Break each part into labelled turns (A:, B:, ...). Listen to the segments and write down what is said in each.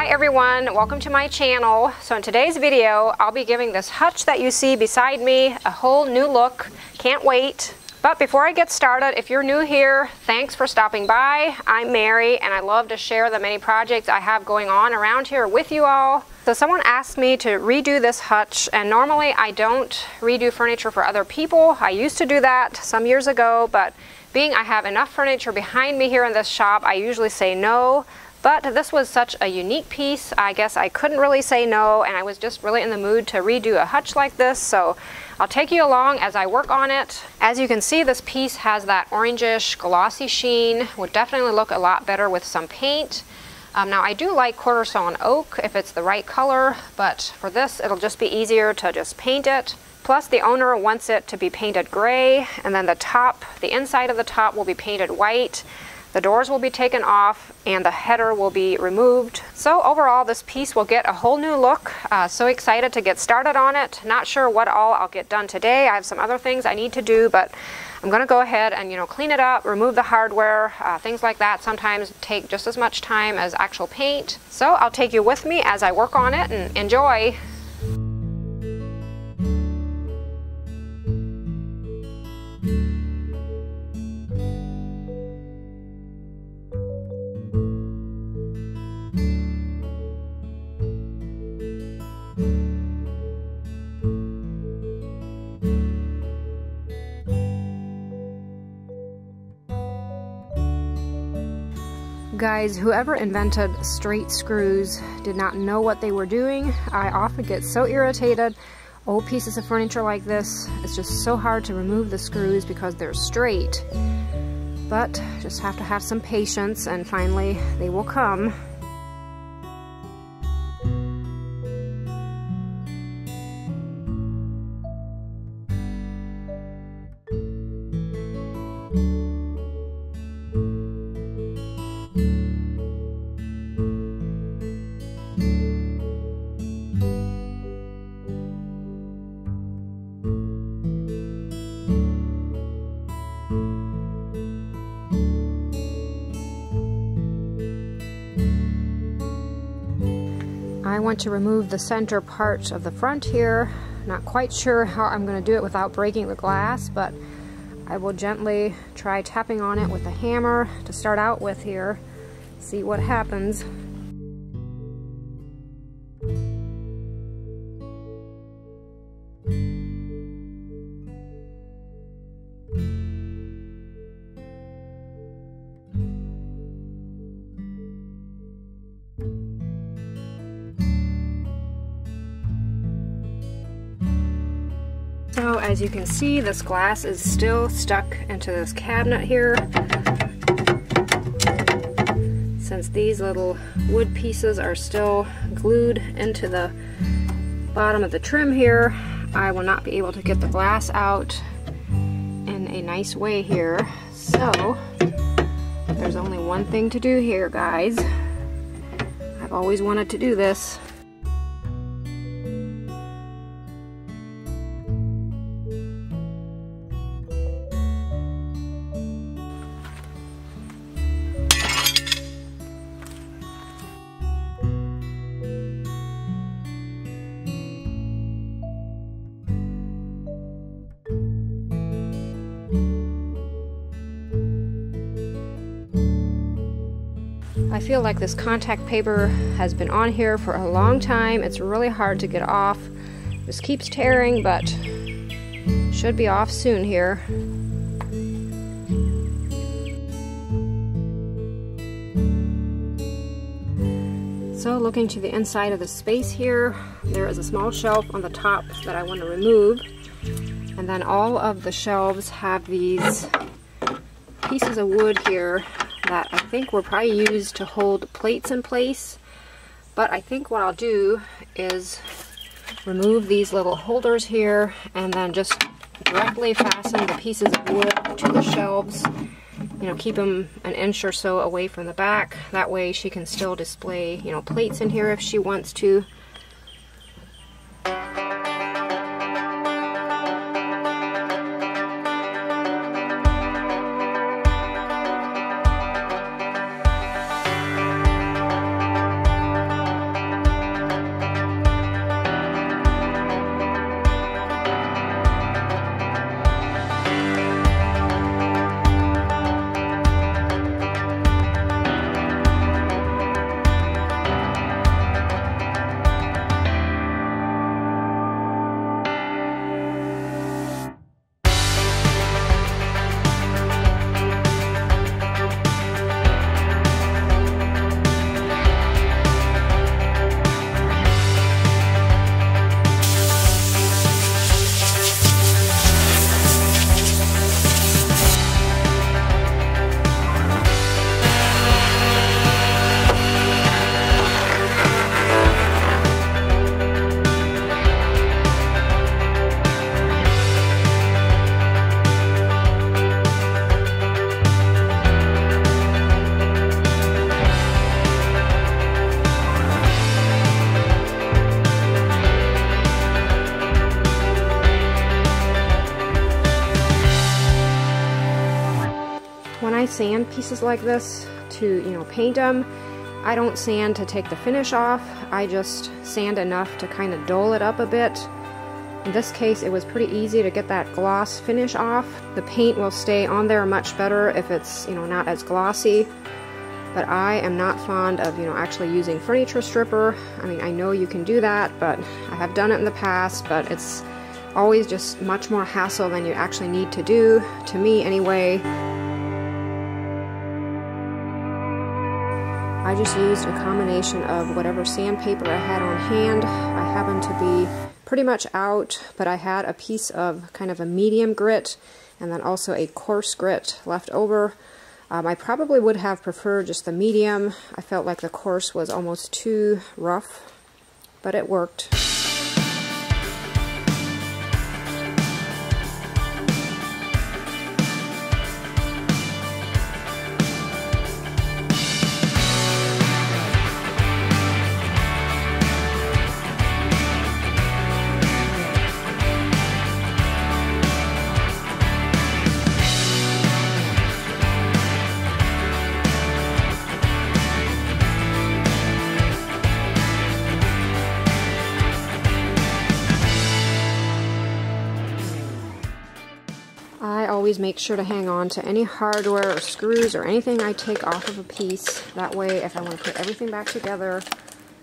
A: Hi everyone, welcome to my channel. So in today's video, I'll be giving this hutch that you see beside me a whole new look. Can't wait. But before I get started, if you're new here, thanks for stopping by. I'm Mary and I love to share the many projects I have going on around here with you all. So someone asked me to redo this hutch, and normally I don't redo furniture for other people. I used to do that some years ago, but being I have enough furniture behind me here in this shop, I usually say no. But this was such a unique piece, I guess I couldn't really say no, and I was just really in the mood to redo a hutch like this, so I'll take you along as I work on it. As you can see, this piece has that orangish glossy sheen. Would definitely look a lot better with some paint. Now I do like quarter sawn oak if it's the right color, but for this it'll just be easier to just paint it. Plus the owner wants it to be painted gray, and then the inside of the top will be painted white. The doors will be taken off and the header will be removed. So overall this piece will get a whole new look. So excited to get started on it. Not sure what all I'll get done today. I have some other things I need to do, but I'm gonna go ahead and clean it up, remove the hardware, things like that sometimes take just as much time as actual paint. So I'll take you with me as I work on it, and enjoy. Guys, whoever invented straight screws did not know what they were doing. I often get so irritated. Old pieces of furniture like this, it's just so hard to remove the screws because they're straight. But just have to have some patience, and finally they will come. I want to remove the center part of the front here. Not quite sure how I'm going to do it without breaking the glass, but I will gently try tapping on it with a hammer to start out with here. See what happens. So as you can see, this glass is still stuck into this cabinet here. Since these little wood pieces are still glued into the bottom of the trim here, I will not be able to get the glass out in a nice way here. So there's only one thing to do here, guys. I've always wanted to do this. I feel like this contact paper has been on here for a long time. It's really hard to get off. This keeps tearing, but should be off soon here. So looking to the inside of the space here, there is a small shelf on the top that I want to remove. And then all of the shelves have these pieces of wood here that I think were probably used to hold plates in place. But I think what I'll do is remove these little holders here and then just directly fasten the pieces of wood to the shelves. Keep them an inch or so away from the back. That way she can still display, plates in here if she wants to. when I sand pieces like this to, paint them, I don't sand to take the finish off. I just sand enough to kind of dull it up a bit. In this case, it was pretty easy to get that gloss finish off. The paint will stay on there much better if it's, not as glossy. But I am not fond of, actually using furniture stripper. I mean, I know you can do that, but I have done it in the past, but it's always just much more hassle than you actually need to do, to me anyway. I just used a combination of whatever sandpaper I had on hand. I happened to be pretty much out, but I had a piece of kind of a medium grit and then also a coarse grit left over. I probably would have preferred just the medium. I felt like the coarse was almost too rough, but it worked. I always make sure to hang on to any hardware or screws or anything I take off of a piece. That way, if I want to put everything back together,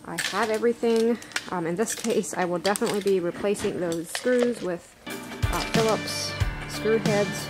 A: I have everything. In this case, I will definitely be replacing those screws with Phillips screw heads.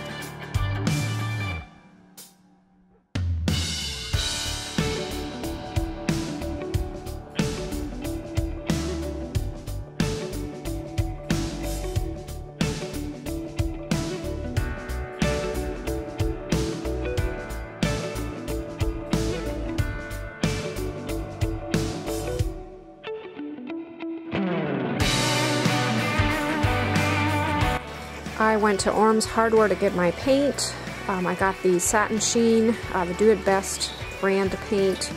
A: I went to Orm's Hardware to get my paint. I got the Satin Sheen, the Do It Best brand paint.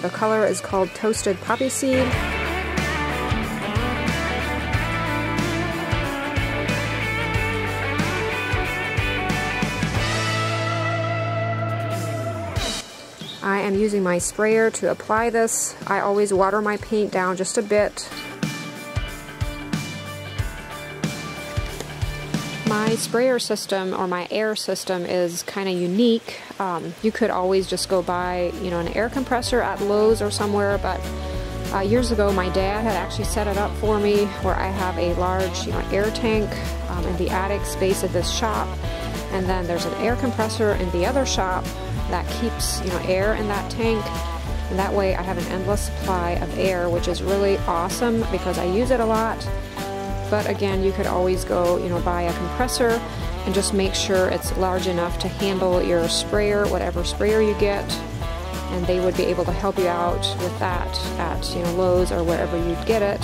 A: The color is called Toasted Poppy Seed. I am using my sprayer to apply this. I always water my paint down just a bit. My sprayer system, or my air system, is kind of unique. You could always just go buy, an air compressor at Lowe's or somewhere, but years ago my dad had actually set it up for me where I have a large, air tank in the attic space of this shop, and then there's an air compressor in the other shop that keeps, air in that tank, and that way I have an endless supply of air, which is really awesome because I use it a lot. But again, you could always go, buy a compressor and just make sure it's large enough to handle your sprayer, whatever sprayer you get, and they would be able to help you out with that at, Lowe's or wherever you'd get it.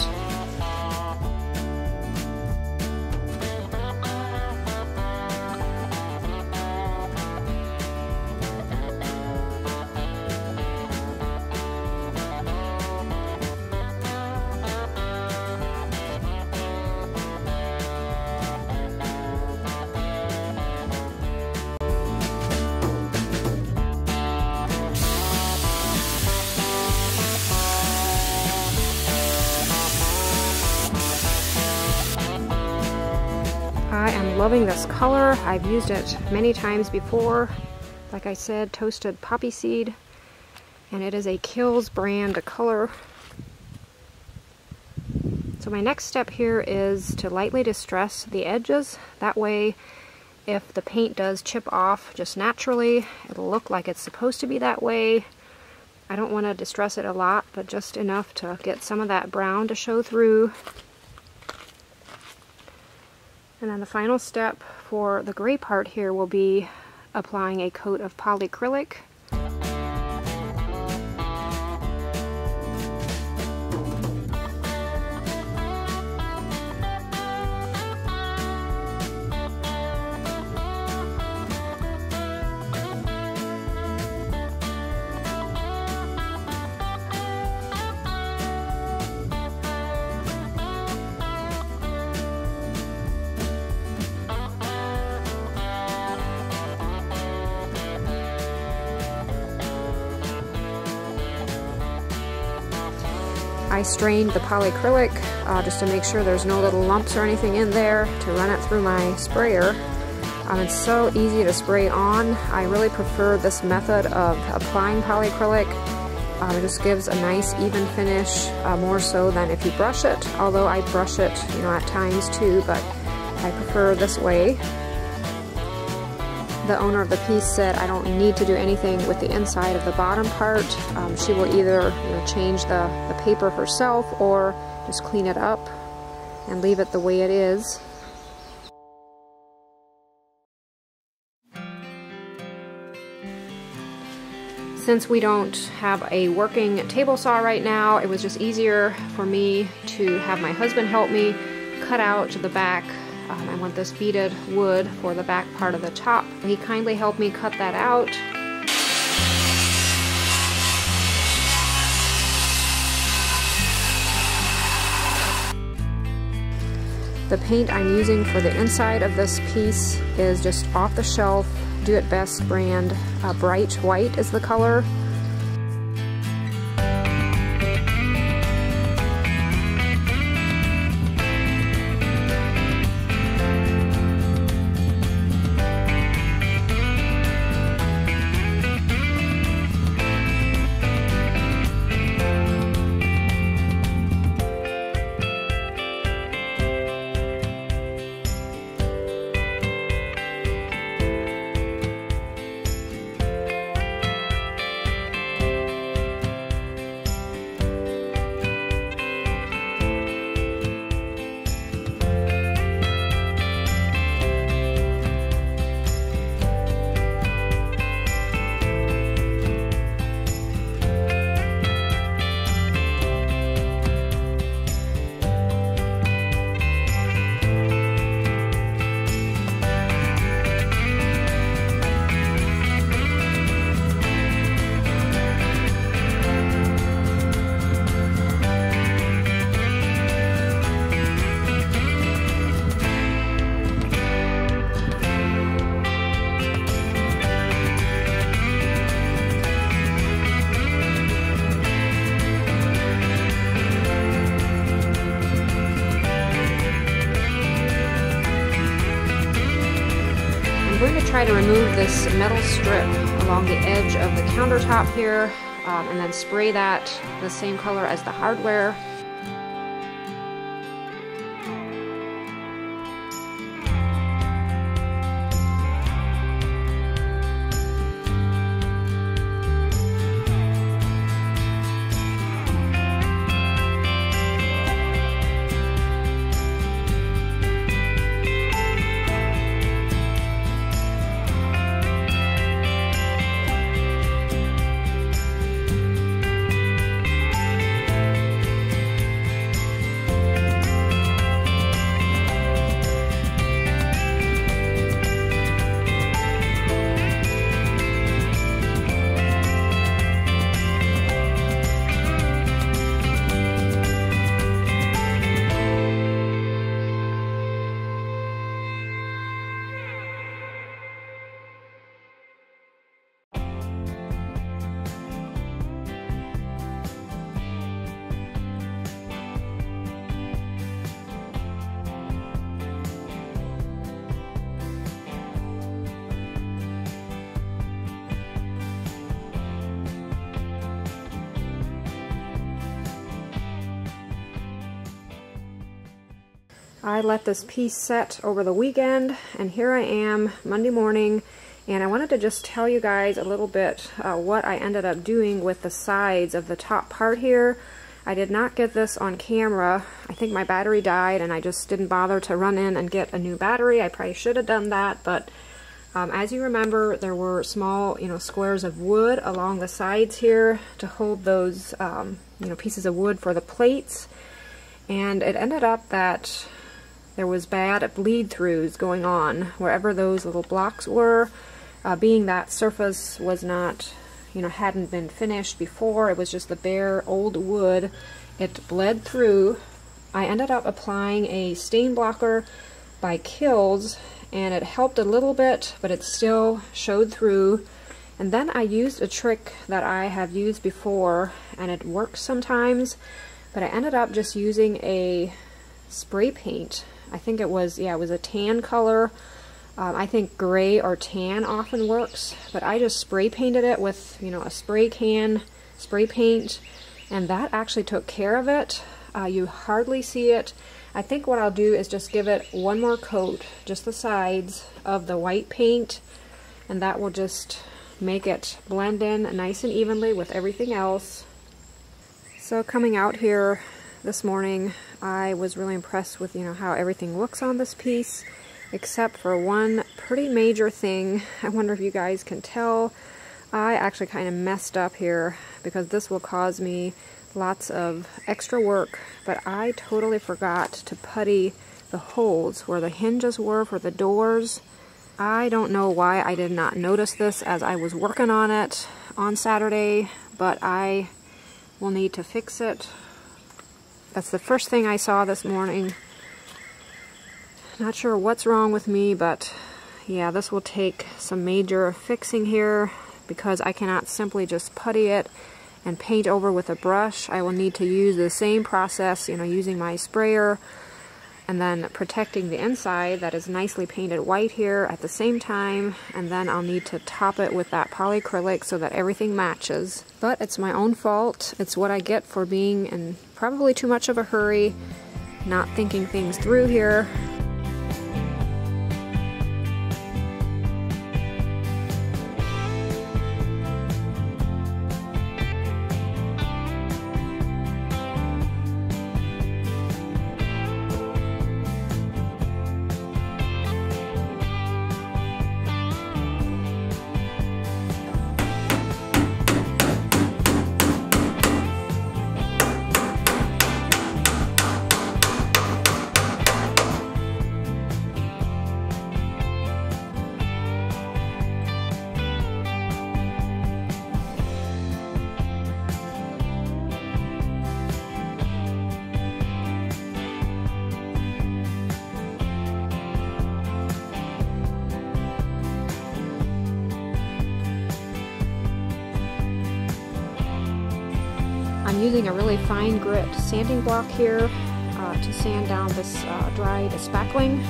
A: I am loving this color. I've used it many times before. Like I said, Toasted Poppy Seed, and it is a Kills brand color. So my next step here is to lightly distress the edges. That way, if the paint does chip off just naturally, it'll look like it's supposed to be that way. I don't want to distress it a lot, but just enough to get some of that brown to show through. And then the final step for the gray part here will be applying a coat of polyacrylic. I strained the polyacrylic just to make sure there's no little lumps or anything in there to run it through my sprayer. It's so easy to spray on. I really prefer this method of applying polyacrylic. It just gives a nice even finish, more so than if you brush it, although I brush it, you know, at times too, but I prefer this way. The owner of the piece said I don't need to do anything with the inside of the bottom part. She will either, you know, change the paper herself or just clean it up and leave it the way it is. Since we don't have a working table saw right now, it was just easier for me to have my husband help me cut out the back. I want this beaded wood for the back part of the top. He kindly helped me cut that out. The paint I'm using for the inside of this piece is just off the shelf, Do It Best brand. Bright white is the color. I'm going to try to remove this metal strip along the edge of the countertop here, and then spray that the same color as the hardware. I let this piece set over the weekend, and here I am Monday morning, and I wanted to just tell you guys a little bit what I ended up doing with the sides of the top part here. I did not get this on camera. I think my battery died and I just didn't bother to run in and get a new battery. I probably should have done that, but as you remember, there were small, squares of wood along the sides here to hold those, pieces of wood for the plates, and it ended up that there was bad bleed-throughs going on wherever those little blocks were, being that surface was not, hadn't been finished before. It was just the bare old wood. It bled through. I ended up applying a stain blocker by Kills, and it helped a little bit, but it still showed through. And then I used a trick that I have used before, and it works sometimes. But I ended up just using a spray paint. I think it was, yeah, it was a tan color. I think gray or tan often works, but I just spray painted it with, you know, a spray can, spray paint, and that actually took care of it. You hardly see it. I think what I'll do is just give it one more coat, just the sides of the white paint, and that will just make it blend in nice and evenly with everything else. So coming out here this morning, I was really impressed with, you know, how everything looks on this piece, except for one pretty major thing. I wonder if you guys can tell. I actually kind of messed up here because this will cause me lots of extra work, but I totally forgot to putty the holes where the hinges were for the doors. I don't know why I did not notice this as I was working on it on Saturday, but I will need to fix it. That's the first thing I saw this morning. Not sure what's wrong with me, but yeah, this will take some major fixing here because I cannot simply just putty it and paint over with a brush. I will need to use the same process, you know, using my sprayer and then protecting the inside that is nicely painted white here at the same time, and then I'll need to top it with that polyacrylic so that everything matches. But it's my own fault. It's what I get for being in probably too much of a hurry, not thinking things through here. I'm using a really fine grit sanding block here to sand down this dried spackling.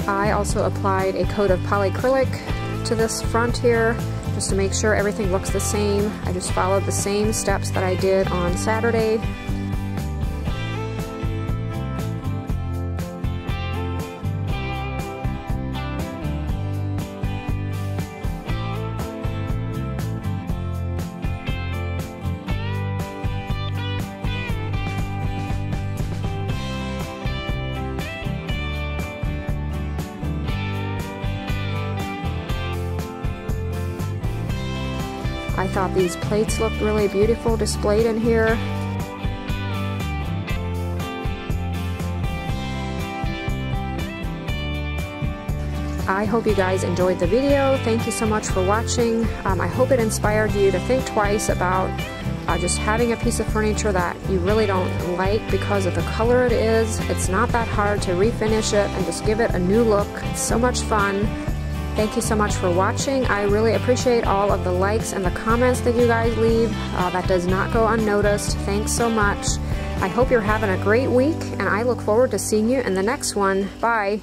A: I also applied a coat of polyacrylic to this front here just to make sure everything looks the same. I just followed the same steps that I did on Saturday. I thought these plates looked really beautiful displayed in here. I hope you guys enjoyed the video. Thank you so much for watching. I hope it inspired you to think twice about just having a piece of furniture that you really don't like because of the color it is. It's not that hard to refinish it and just give it a new look. It's so much fun. Thank you so much for watching. I really appreciate all of the likes and the comments that you guys leave. That does not go unnoticed. Thanks so much. I hope you're having a great week, and I look forward to seeing you in the next one. Bye.